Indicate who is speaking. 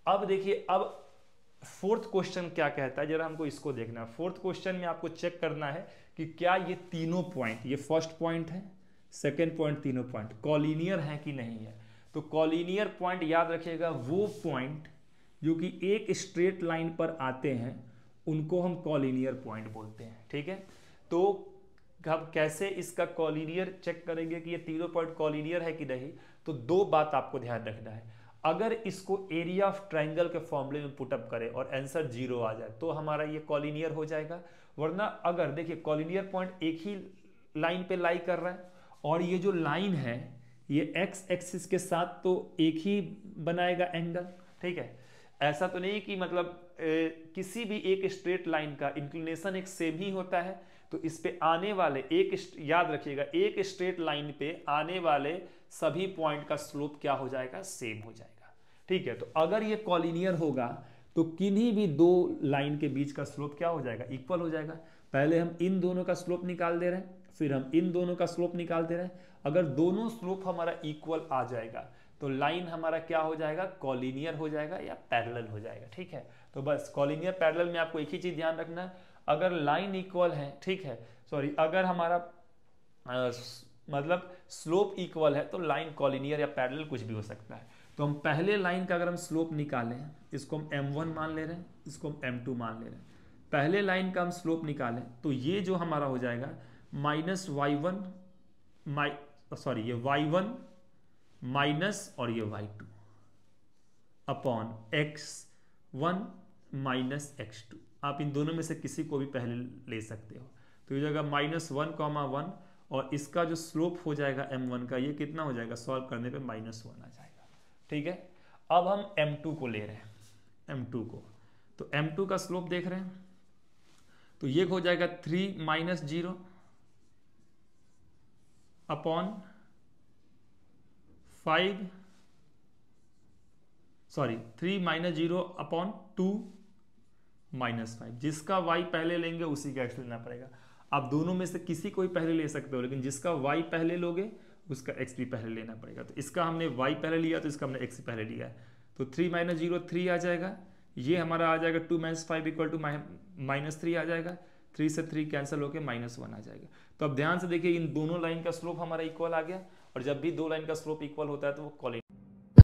Speaker 1: अब देखिए, अब फोर्थ क्वेश्चन क्या कहता है, जरा हमको इसको देखना है। फोर्थ क्वेश्चन में आपको चेक करना है कि क्या ये तीनों पॉइंट, ये फर्स्ट पॉइंट है, सेकेंड पॉइंट, तीनों पॉइंट कॉलिनियर है कि नहीं है। तो कॉलिनियर पॉइंट याद रखिएगा, वो पॉइंट जो कि एक स्ट्रेट लाइन पर आते हैं उनको हम कॉलिनियर पॉइंट बोलते हैं। ठीक है, तो हम कैसे इसका कॉलिनियर चेक करेंगे कि ये तीनों पॉइंट कॉलिनियर है कि नहीं। तो दो बात आपको ध्यान रखना है, अगर इसको एरिया ऑफ ट्राइंगल के फॉर्मूले में पुटअप करें और आंसर 0 आ जाए तो हमारा ये कॉलिनियर हो जाएगा। वरना अगर देखिए कॉलिनियर पॉइंट एक ही लाइन पे लाई कर रहा है और ये जो लाइन है ये एक्स एक्सिस के साथ तो एक ही बनाएगा एंगल। ठीक है, ऐसा तो नहीं कि मतलब किसी भी एक स्ट्रेट लाइन का इंक्लिनेशन एक सेम ही होता है। तो इस पे आने वाले याद रखिएगा, एक स्ट्रेट लाइन पे आने वाले सभी पॉइंट का स्लोप क्या हो जाएगा, सेम हो जाएगा। ठीक है, तो अगर ये कॉलिनियर होगा तो किन्हीं भी दो लाइन के बीच का स्लोप क्या हो जाएगा, इक्वल हो जाएगा। पहले हम इन दोनों का स्लोप निकाल दे रहे हैं, फिर हम इन दोनों का स्लोप निकाल दे रहे हैं। अगर दोनों स्लोप हमारा इक्वल आ जाएगा तो लाइन हमारा क्या हो जाएगा, कॉलिनियर हो जाएगा या पैरेलल हो जाएगा। ठीक है, तो बस कॉलिनियर पैरेलल में आपको एक ही चीज ध्यान रखना है, अगर लाइन इक्वल है, ठीक है, सॉरी, अगर हमारा मतलब स्लोप इक्वल है तो लाइन कॉलिनियर या पैरेलल कुछ भी हो सकता है। तो हम पहले लाइन का अगर हम स्लोप निकालें, इसको हम m1 मान ले रहे हैं, इसको हम m2 मान ले रहे हैं। पहले लाइन का हम स्लोप निकालें तो ये जो हमारा हो जाएगा माइनस y1 सॉरी ये y1 माइनस और ये y2 upon x1 minus x2। आप इन दोनों में से किसी को भी पहले ले सकते हो। तो ये जाएगा -1,1 और इसका जो स्लोप हो जाएगा m1 का, ये कितना हो जाएगा, सॉल्व करने पे -1 आ जाएगा। ठीक है, अब हम m2 को ले रहे हैं, m2 को, तो m2 का स्लोप देख रहे हैं तो ये हो जाएगा 3 - 0 अपॉन 5 सॉरी 3 - 0 अपॉन 2 -5। जिसका y पहले लेंगे उसी का x लेना पड़ेगा। आप दोनों में से किसी को भी पहले ले सकते हो, लेकिन जिसका y पहले लोगे उसका x भी पहले लेना पड़ेगा। तो इसका हमने y पहले लिया तो इसका हमने x पहले लिया है। तो 3 - 0 3 आ जाएगा, ये हमारा आ जाएगा 2 - 5 = -3 आ जाएगा। 3 से 3 कैंसिल होकर -1 आ जाएगा। तो अब ध्यान से देखिए, इन दोनों लाइन का स्लोप हमारा इक्वल आ गया, और जब भी दो लाइन का स्लोप इक्वल होता है तो वो कॉलिनियर